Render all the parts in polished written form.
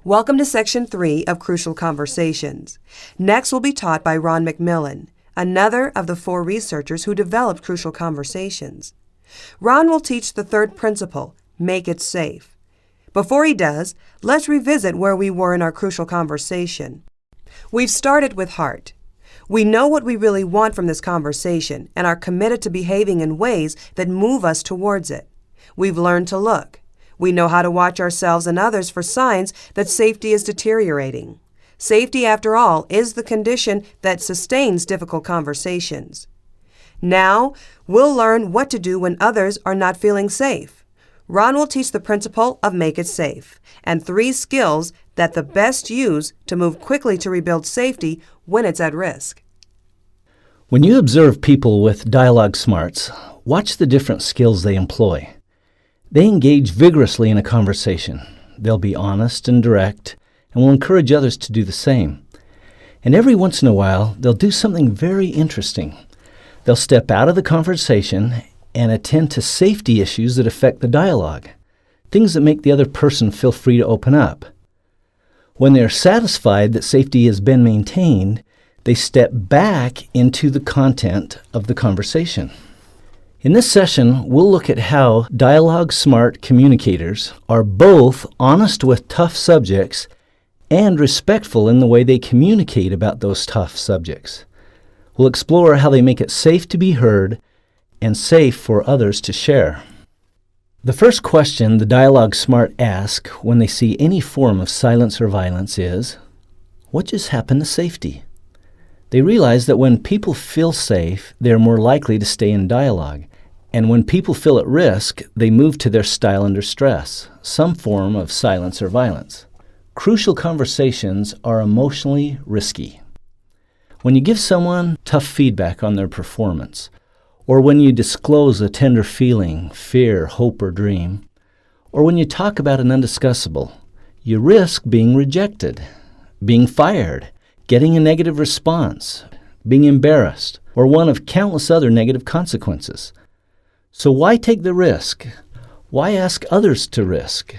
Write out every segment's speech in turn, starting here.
Welcome to Section 3 of Crucial Conversations. Next will be taught by Ron McMillan, another of the 4 researchers who developed Crucial Conversations. Ron will teach the third principle, make it safe. Before he does, let's revisit where we were in our crucial conversation. We've started with heart. We know what we really want from this conversation and are committed to behaving in ways that move us towards it. We've learned to look. We know how to watch ourselves and others for signs that safety is deteriorating. Safety, after all, is the condition that sustains difficult conversations. Now, we'll learn what to do when others are not feeling safe. Ron will teach the principle of make it safe and 3 skills that the best use to move quickly to rebuild safety when it's at risk. When you observe people with dialogue smarts, watch the different skills they employ. They engage vigorously in a conversation. They'll be honest and direct and will encourage others to do the same. And every once in a while, they'll do something very interesting. They'll step out of the conversation and attend to safety issues that affect the dialogue, things that make the other person feel free to open up. When they're satisfied that safety has been maintained, they step back into the content of the conversation. In this session, we'll look at how dialogue-smart communicators are both honest with tough subjects and respectful in the way they communicate about those tough subjects. We'll explore how they make it safe to be heard and safe for others to share. The first question the dialogue-smart ask when they see any form of silence or violence is, what just happened to safety? They realize that when people feel safe, they're more likely to stay in dialogue. And when people feel at risk, they move to their style under stress, some form of silence or violence. Crucial conversations are emotionally risky. When you give someone tough feedback on their performance, or when you disclose a tender feeling, fear, hope, or dream, or when you talk about an undiscussable, you risk being rejected, being fired, getting a negative response, being embarrassed, or one of countless other negative consequences. So why take the risk? Why ask others to risk?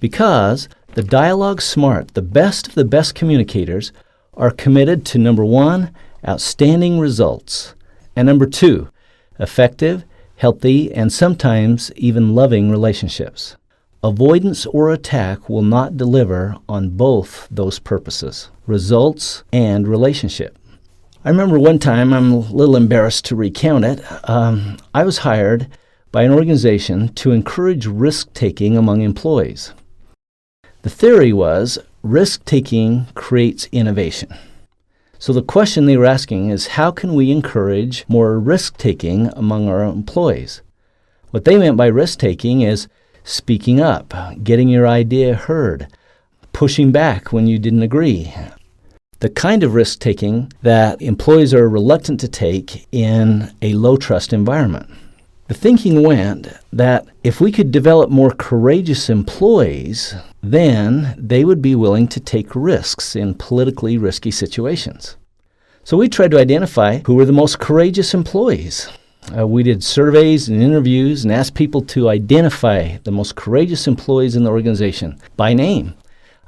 Because the dialogue smart, the best of the best communicators, are committed to number 1, outstanding results, and number 2, effective, healthy, and sometimes even loving relationships. Avoidance or attack will not deliver on both those purposes, results and relationship. I remember one time, I'm a little embarrassed to recount it, I was hired by an organization to encourage risk-taking among employees. The theory was risk-taking creates innovation. So the question they were asking is, how can we encourage more risk-taking among our employees? What they meant by risk-taking is speaking up, getting your idea heard, pushing back when you didn't agree. The kind of risk-taking that employees are reluctant to take in a low-trust environment. The thinking went that if we could develop more courageous employees, then they would be willing to take risks in politically risky situations. So we tried to identify who were the most courageous employees. We did surveys and interviews and asked people to identify the most courageous employees in the organization by name.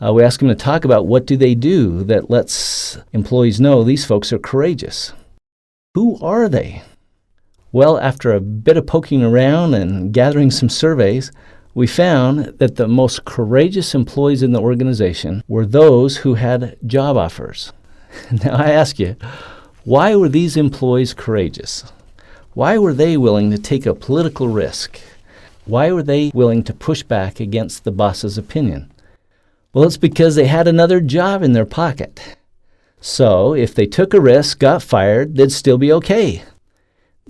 We asked them to talk about what do they do that lets employees know these folks are courageous. Who are they? Well, after a bit of poking around and gathering some surveys, we found that the most courageous employees in the organization were those who had job offers. Now I ask you, why were these employees courageous? Why were they willing to take a political risk? Why were they willing to push back against the boss's opinion? Well, it's because they had another job in their pocket. So if they took a risk, got fired, they'd still be okay.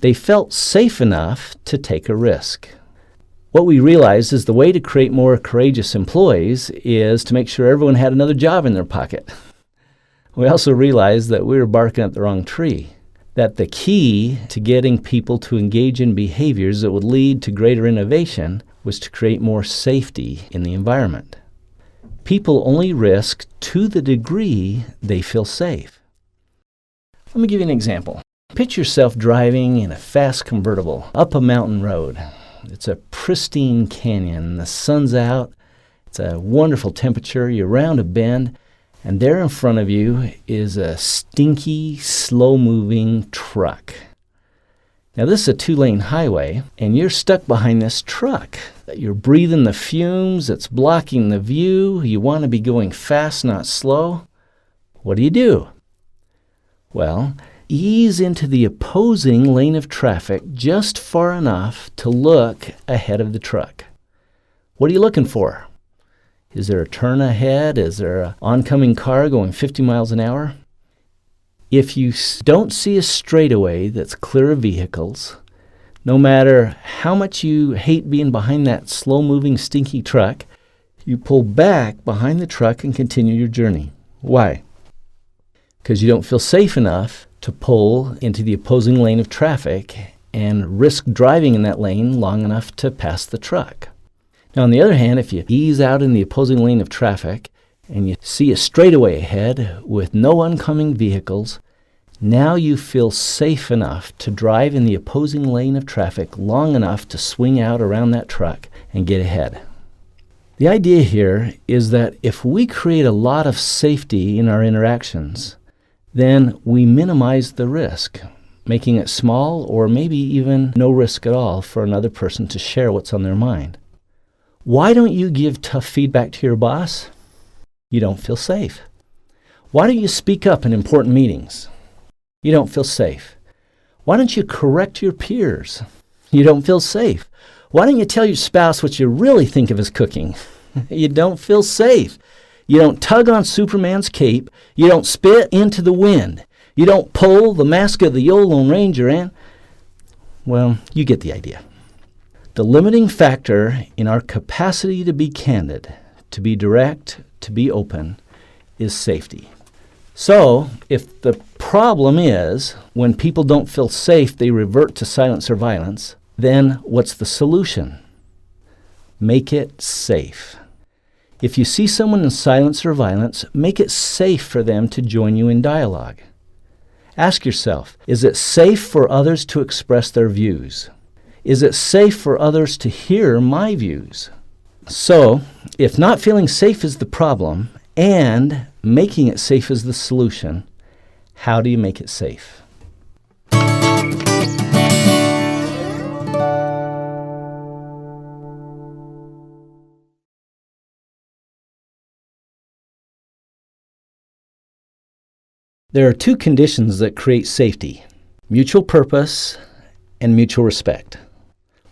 They felt safe enough to take a risk. What we realized is the way to create more courageous employees is to make sure everyone had another job in their pocket. We also realized that we were barking up the wrong tree, that the key to getting people to engage in behaviors that would lead to greater innovation was to create more safety in the environment. People only risk to the degree they feel safe. Let me give you an example. Picture yourself driving in a fast convertible up a mountain road. It's a pristine canyon. The sun's out, It's a wonderful temperature. You're around a bend, and there in front of you is a stinky, slow-moving truck. Now, this is a 2-lane highway, and you're stuck behind this truck. You're breathing the fumes. It's blocking the view. You want to be going fast, not slow. What do? Well, ease into the opposing lane of traffic just far enough to look ahead of the truck. What are you looking for? Is there a turn ahead? Is there an oncoming car going 50 miles an hour? If you don't see a straightaway that's clear of vehicles, no matter how much you hate being behind that slow-moving, stinky truck, you pull back behind the truck and continue your journey. Why? Because you don't feel safe enough to pull into the opposing lane of traffic and risk driving in that lane long enough to pass the truck. Now, on the other hand, if you ease out in the opposing lane of traffic and you see a straightaway ahead with no oncoming vehicles, now you feel safe enough to drive in the opposing lane of traffic long enough to swing out around that truck and get ahead. The idea here is that if we create a lot of safety in our interactions, then we minimize the risk, making it small or maybe even no risk at all for another person to share what's on their mind. Why don't you give tough feedback to your boss? You don't feel safe. Why don't you speak up in important meetings? You don't feel safe. Why don't you correct your peers? You don't feel safe. Why don't you tell your spouse what you really think of his cooking? You don't feel safe. You don't tug on Superman's cape. You don't spit into the wind. You don't pull the mask of the Lone Ranger and, well, you get the idea. The limiting factor in our capacity to be candid, to be direct, to be open, is safety. So, if the problem is when people don't feel safe, they revert to silence or violence, then what's the solution? Make it safe. If you see someone in silence or violence, make it safe for them to join you in dialogue. Ask yourself, is it safe for others to express their views? Is it safe for others to hear my views? So, if not feeling safe is the problem and making it safe is the solution, how do you make it safe? There are two conditions that create safety: mutual purpose and mutual respect.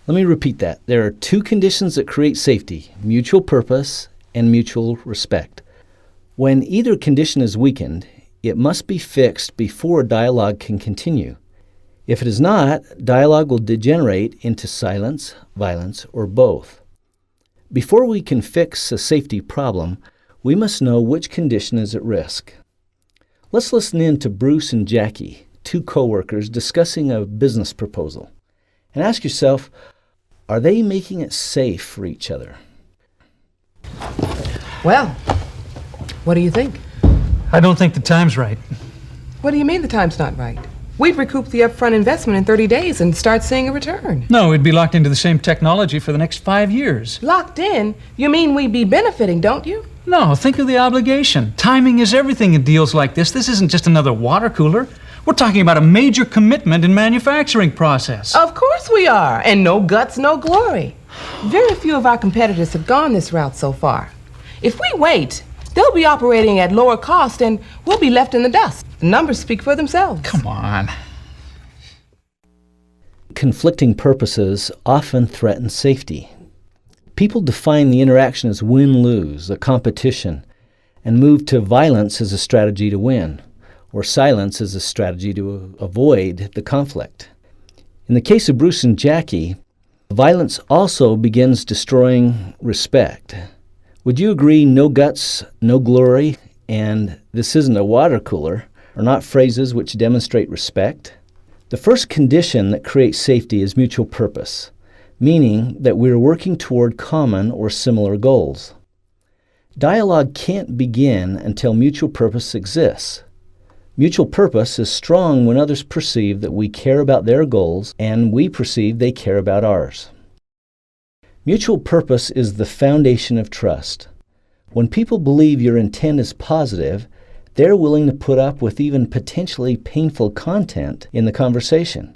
Let me repeat that. There are two conditions that create safety: mutual purpose and mutual respect. When either condition is weakened, it must be fixed before dialogue can continue. If it is not, dialogue will degenerate into silence, violence, or both. Before we can fix a safety problem, we must know which condition is at risk. Let's listen in to Bruce and Jackie, two coworkers discussing a business proposal, and ask yourself, are they making it safe for each other? Well, what do you think? I don't think the time's right. What do you mean the time's not right? We'd recoup the upfront investment in 30 days and start seeing a return. No, we'd be locked into the same technology for the next 5 years. Locked in? You mean we'd be benefiting, don't you? No, think of the obligation. Timing is everything in deals like this. This isn't just another water cooler. We're talking about a major commitment in manufacturing process. Of course we are. And no guts, no glory. Very few of our competitors have gone this route so far. If we wait, they'll be operating at lower cost and we'll be left in the dust. The numbers speak for themselves. Come on. Conflicting purposes often threaten safety. People define the interaction as win-lose, a competition, and move to violence as a strategy to win, or silence as a strategy to avoid the conflict. In the case of Bruce and Jackie, violence also begins destroying respect. Would you agree no guts, no glory, and this isn't a water cooler are not phrases which demonstrate respect? The first condition that creates safety is mutual purpose, meaning that we are working toward common or similar goals. Dialogue can't begin until mutual purpose exists. Mutual purpose is strong when others perceive that we care about their goals and we perceive they care about ours. Mutual purpose is the foundation of trust. When people believe your intent is positive, they're willing to put up with even potentially painful content in the conversation.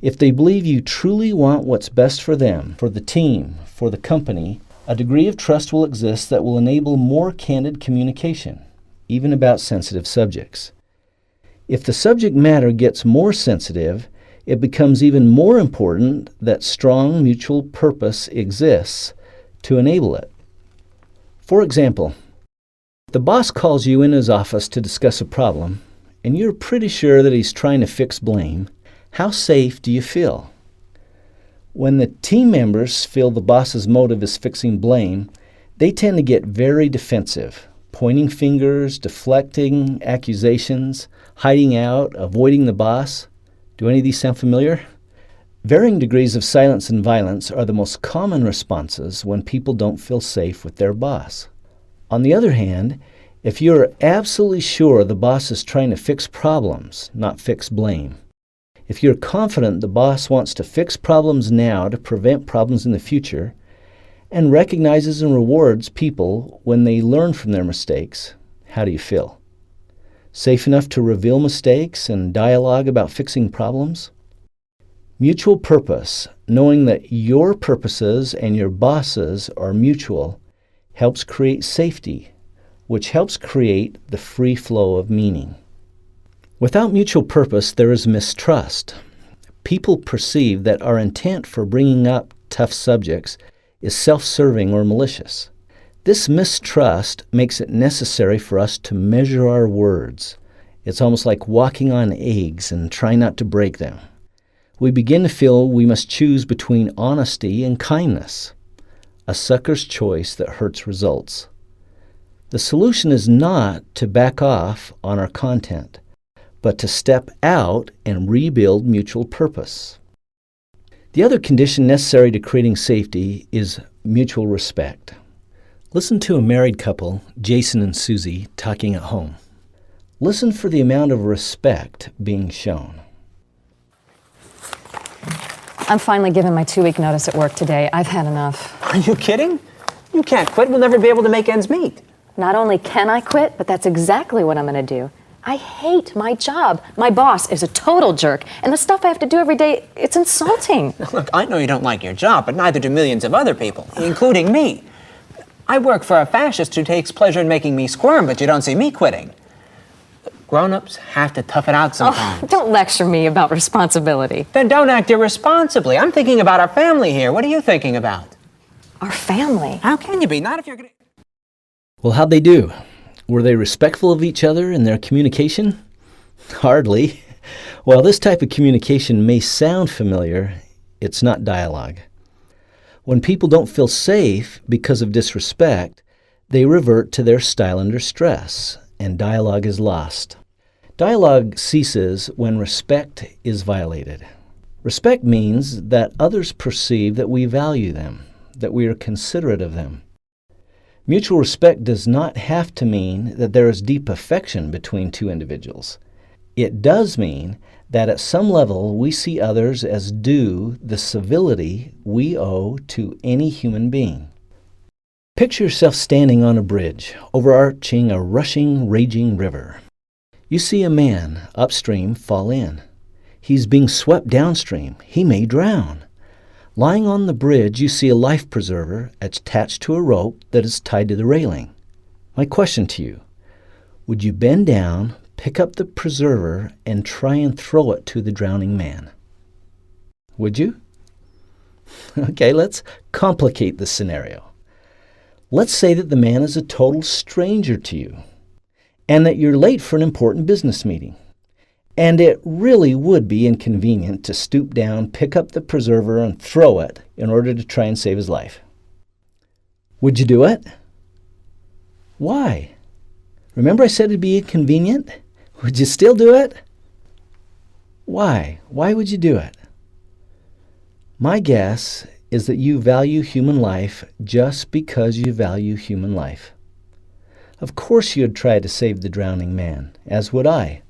If they believe you truly want what's best for them, for the team, for the company, a degree of trust will exist that will enable more candid communication, even about sensitive subjects. If the subject matter gets more sensitive, it becomes even more important that strong mutual purpose exists to enable it. For example, the boss calls you in his office to discuss a problem, and you're pretty sure that he's trying to fix blame. How safe do you feel? When the team members feel the boss's motive is fixing blame, they tend to get very defensive, pointing fingers, deflecting accusations, hiding out, avoiding the boss. Do any of these sound familiar? Varying degrees of silence and violence are the most common responses when people don't feel safe with their boss. On the other hand, if you're absolutely sure the boss is trying to fix problems, not fix blame, if you're confident the boss wants to fix problems now to prevent problems in the future, and recognizes and rewards people when they learn from their mistakes, how do you feel? Safe enough to reveal mistakes and dialogue about fixing problems? Mutual purpose, knowing that your purposes and your boss's are mutual, helps create safety, which helps create the free flow of meaning. Without mutual purpose, there is mistrust. People perceive that our intent for bringing up tough subjects is self-serving or malicious. This mistrust makes it necessary for us to measure our words. It's almost like walking on eggs and trying not to break them. We begin to feel we must choose between honesty and kindness, a sucker's choice that hurts results. The solution is not to back off on our content, but to step out and rebuild mutual purpose. The other condition necessary to creating safety is mutual respect. Listen to a married couple, Jason and Susie, talking at home. Listen for the amount of respect being shown. I'm finally giving my 2-week notice at work today. I've had enough. Are you kidding? You can't quit. We'll never be able to make ends meet. Not only can I quit, but that's exactly what I'm going to do. I hate my job. My boss is a total jerk, and the stuff I have to do every day, it's insulting. Look, I know you don't like your job, but neither do millions of other people, including me. I work for a fascist who takes pleasure in making me squirm, but you don't see me quitting. Grown-ups have to tough it out sometimes. Oh, don't lecture me about responsibility. Then don't act irresponsibly. I'm thinking about our family here. What are you thinking about? Our family. How can you be? Not if you're gonna... Well, how'd they do? Were they respectful of each other in their communication? Hardly. While this type of communication may sound familiar, it's not dialogue. When people don't feel safe because of disrespect, they revert to their style under stress, and dialogue is lost. Dialogue ceases when respect is violated. Respect means that others perceive that we value them, that we are considerate of them. Mutual respect does not have to mean that there is deep affection between two individuals. It does mean that at some level we see others as due the civility we owe to any human being. Picture yourself standing on a bridge overarching a rushing, raging river. You see a man upstream fall in. He's being swept downstream. He may drown. Lying on the bridge, you see a life preserver attached to a rope that is tied to the railing. My question to you, would you bend down, pick up the preserver, and try and throw it to the drowning man? Would you? Okay, let's complicate the scenario. Let's say that the man is a total stranger to you, and that you're late for an important business meeting. And it really would be inconvenient to stoop down, pick up the preserver, and throw it in order to try and save his life. Would you do it? Why? Remember I said it'd be inconvenient? Would you still do it? Why? Why would you do it? My guess is that you value human life just because you value human life. Of course you'd try to save the drowning man, as would I.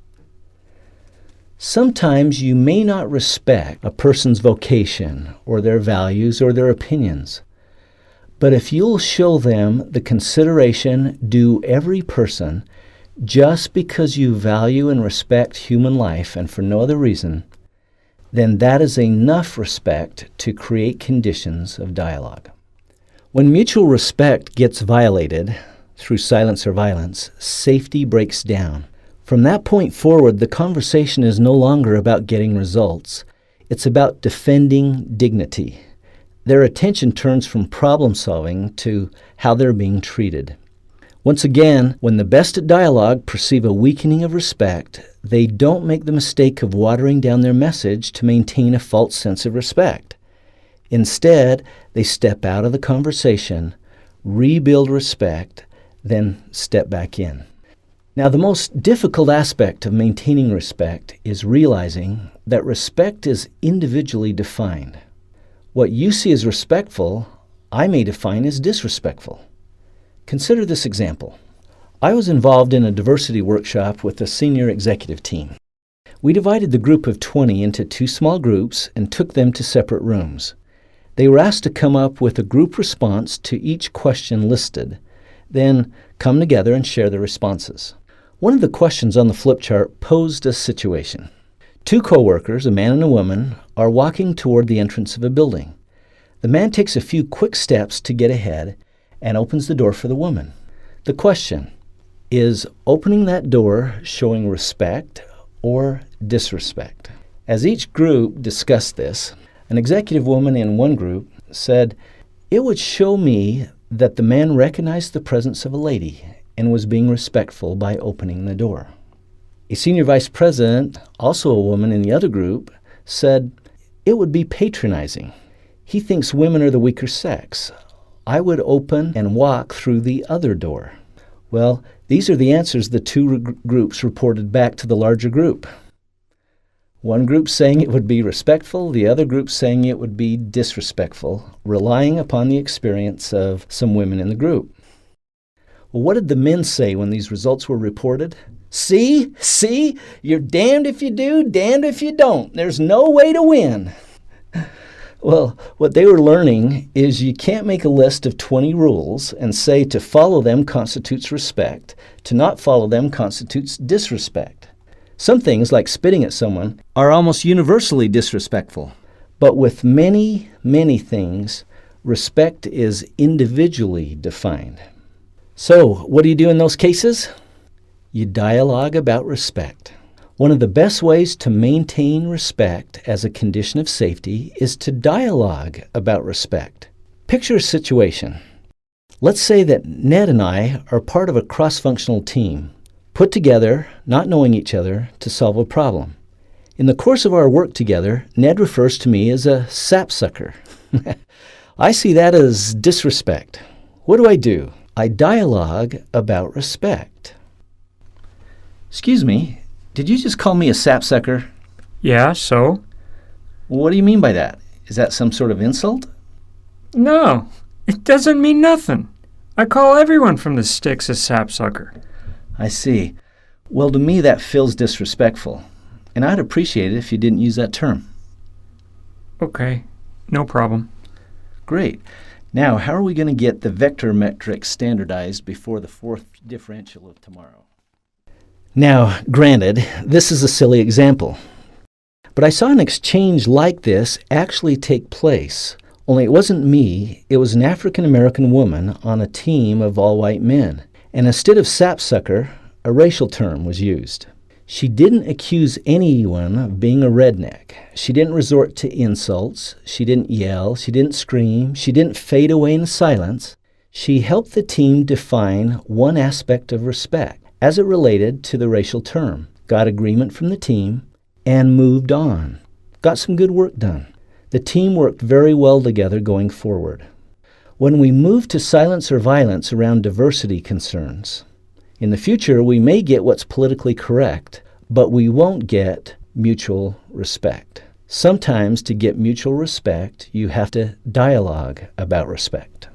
Sometimes you may not respect a person's vocation or their values or their opinions, But if you'll show them the consideration due every person just because you value and respect human life and for no other reason, then that is enough respect to create conditions of dialogue. When mutual respect gets violated through silence or violence, safety breaks down. From that point forward, the conversation is no longer about getting results. It's about defending dignity. Their attention turns from problem solving to how they're being treated. Once again, when the best at dialogue perceive a weakening of respect, they don't make the mistake of watering down their message to maintain a false sense of respect. Instead, they step out of the conversation, rebuild respect, then step back in. Now, the most difficult aspect of maintaining respect is realizing that respect is individually defined. What you see as respectful, I may define as disrespectful. Consider this example. I was involved in a diversity workshop with the senior executive team. We divided the group of 20 into 2 small groups and took them to separate rooms. They were asked to come up with a group response to each question listed, then come together and share their responses. One of the questions on the flip chart posed a situation. 2 co-workers, a man and a woman, are walking toward the entrance of a building. The man takes a few quick steps to get ahead and opens the door for the woman. The question, is opening that door showing respect or disrespect? As each group discussed this, an executive woman in one group said, "It would show me that the man recognized the presence of a lady and was being respectful by opening the door." A senior vice president, also a woman in the other group, said, "It would be patronizing. He thinks women are the weaker sex. I would open and walk through the other door." Well, these are the answers the 2 groups reported back to the larger group. One group saying it would be respectful, the other group saying it would be disrespectful, relying upon the experience of some women in the group. Well, what did the men say when these results were reported? See, you're damned if you do, damned if you don't. There's no way to win. Well, what they were learning is you can't make a list of 20 rules and say to follow them constitutes respect, to not follow them constitutes disrespect. Some things, like spitting at someone, are almost universally disrespectful. But with many, many things, respect is individually defined. So, what do you do in those cases? You dialogue about respect. One of the best ways to maintain respect as a condition of safety is to dialogue about respect. Picture a situation. Let's say that Ned and I are part of a cross-functional team, put together, not knowing each other, to solve a problem. In the course of our work together, Ned refers to me as a sapsucker. I see that as disrespect. What do? I dialogue about respect. Excuse me, did you just call me a sapsucker? Yeah, so? What do you mean by that? Is that some sort of insult? No, it doesn't mean nothing. I call everyone from the sticks a sapsucker. I see. Well, to me that feels disrespectful, and I'd appreciate it if you didn't use that term. Okay, no problem. Great. Now, how are we going to get the vector metric standardized before the 4th differential of tomorrow? Now, granted, this is a silly example, but I saw an exchange like this actually take place, only it wasn't me, it was an African-American woman on a team of all white men, and instead of sapsucker, a racial term was used. She didn't accuse anyone of being a redneck. She didn't resort to insults. She didn't yell. She didn't scream. She didn't fade away in silence. She helped the team define one aspect of respect as it related to the racial term, got agreement from the team, and moved on. Got some good work done. The team worked very well together going forward. When we move to silence or violence around diversity concerns, in the future we may get what's politically correct, but we won't get mutual respect. Sometimes to get mutual respect, you have to dialogue about respect.